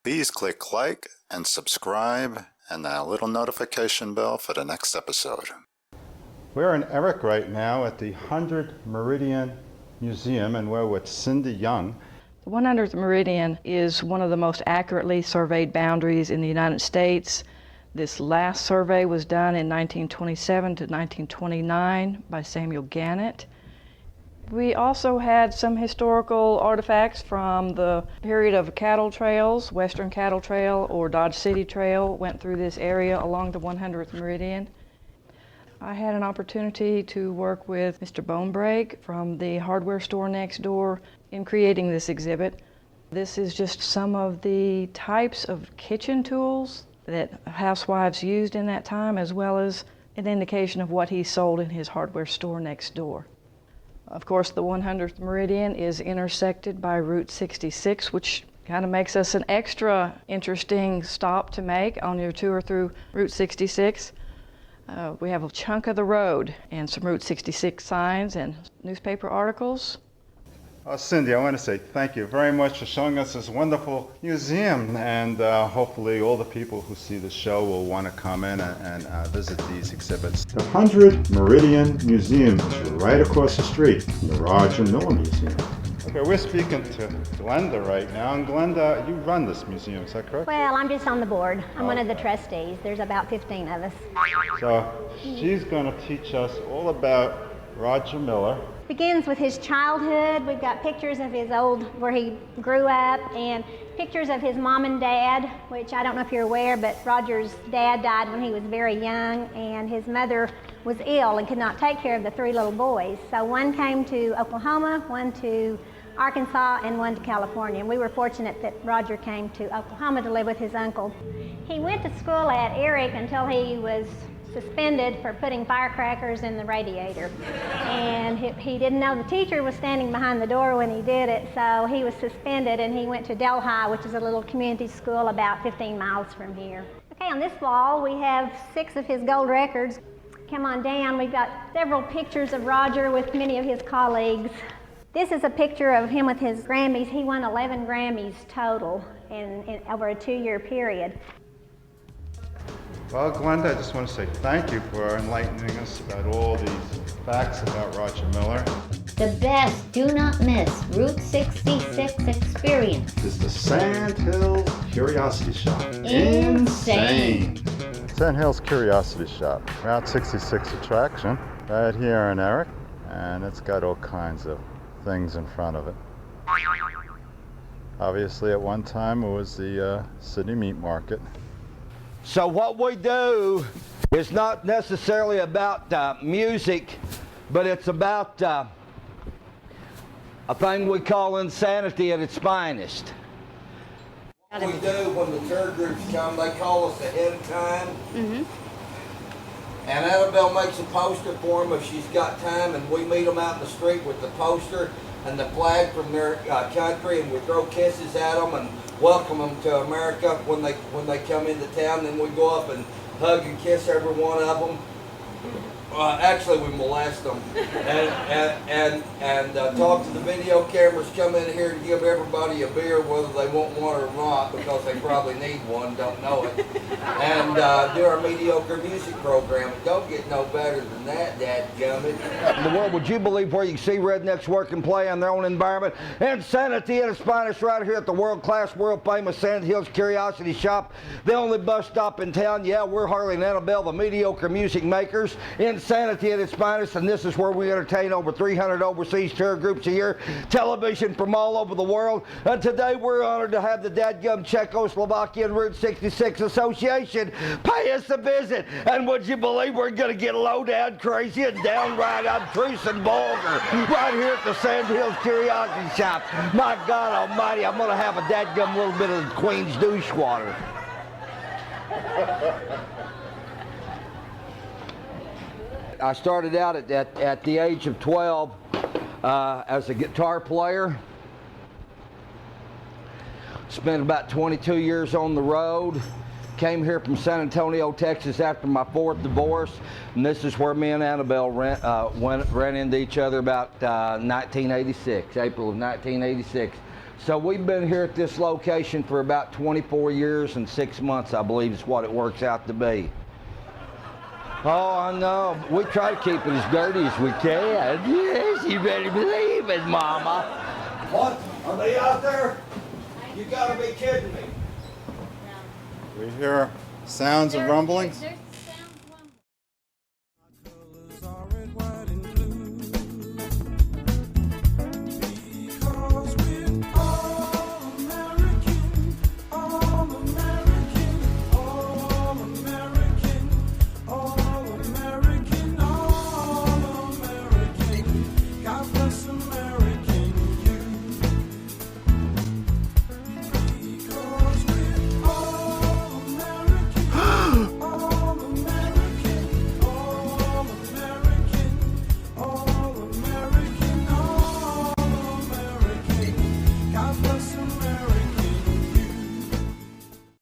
Please click like and subscribe and that little notification bell for the next episode. We're in Erick right now at the 100 Meridian Museum, and we're with Cindy Young. The 100th Meridian is one of the most accurately surveyed boundaries in the United States. This last survey was done in 1927 to 1929 by Samuel Gannett. We also had some historical artifacts from the period of cattle trails. Western Cattle Trail or Dodge City Trail went through this area along the 100th Meridian. I had an opportunity to work with Mr. Bonebreak from the hardware store next door in creating this exhibit. This is just some of the types of kitchen tools that housewives used in that time, as well as an indication of what he sold in his hardware store next door. Of course, the 100th Meridian is intersected by Route 66, which kind of makes us an extra interesting stop to make on your tour through Route 66. We have a chunk of the road and some Route 66 signs and newspaper articles. Cindy, I want to say thank you very much for showing us this wonderful museum, and hopefully all the people who see the show will want to come in and visit these exhibits. The 100 Meridian Museum is right across the street from the Roger Miller Museum. Okay, we're speaking to Glenda right now, and Glenda, you run this museum, is that correct? Well, I'm just on the board. I'm one of the trustees. There's about 15 of us. So she's going to teach us all about Roger Miller. Begins with his childhood. We've got pictures of his where he grew up, and pictures of his mom and dad, which I don't know if you're aware, but Roger's dad died when he was very young, and his mother was ill and could not take care of the 3 little boys. So one came to Oklahoma, one to Arkansas, and one to California. And we were fortunate that Roger came to Oklahoma to live with his uncle. He went to school at Erik until he was suspended for putting firecrackers in the radiator. And he didn't know the teacher was standing behind the door when he did it, so he was suspended, and he went to Delhi, which is a little community school about 15 miles from here. Okay, on this wall we have 6 of his gold records. Come on down, we've got several pictures of Roger with many of his colleagues. This is a picture of him with his Grammys. He won 11 Grammys total in over a 2-year period. Well, Glenda, I just want to say thank you for enlightening us about all these facts about Roger Miller. The best, do not miss, Route 66 experience. It's the Sand Hills Curiosity Shop. Insane. Sand Hills Curiosity Shop, Route 66 attraction, right here in Erick, and it's got all kinds of things in front of it. Obviously, at one time, it was the city meat market. So what we do is not necessarily about music, but it's about a thing we call insanity at its finest. What we do when the tour groups come, they call us ahead of time. And Annabelle makes a poster for them if she's got time, and we meet them out in the street with the poster and the flag from their country, and we throw kisses at them and welcome them to America when they come into town. Then we go up and hug and kiss every one of them. Actually, we molest them and talk to the video cameras. Come in here and give everybody a beer, whether they want one or not, because they probably need one, don't know it. And do our mediocre music program. It don't get no better than that, dadgummit. In the world, would you believe where you can see rednecks work and play in their own environment? Insanity at its finest right here at the world-class, world-famous Sand Hills Curiosity Shop. The only bus stop in town. Yeah, we're Harley and Annabelle, the mediocre music makers. Insanity at its finest, and this is where we entertain over 300 overseas tour groups a year, television from all over the world. And today we're honored to have the dadgum Czechoslovakian Route 66 Association pay us a visit. And would you believe we're going to get low down crazy and downright obtruse and vulgar right here at the Sand Hills Curiosity Shop. My God almighty, I'm going to have a dadgum little bit of the Queen's douche water. I started out at the age of 12 as a guitar player. Spent about 22 years on the road. Came here from San Antonio, Texas after my 4th divorce. And this is where me and Annabelle ran into each other about 1986, April of 1986. So we've been here at this location for about 24 years and 6 months, I believe is what it works out to be. Oh, I know. We try to keep it as dirty as we can. Yes, you better believe it, Mama. What? Are they out there? You gotta be kidding me. We hear sounds of rumbling. There's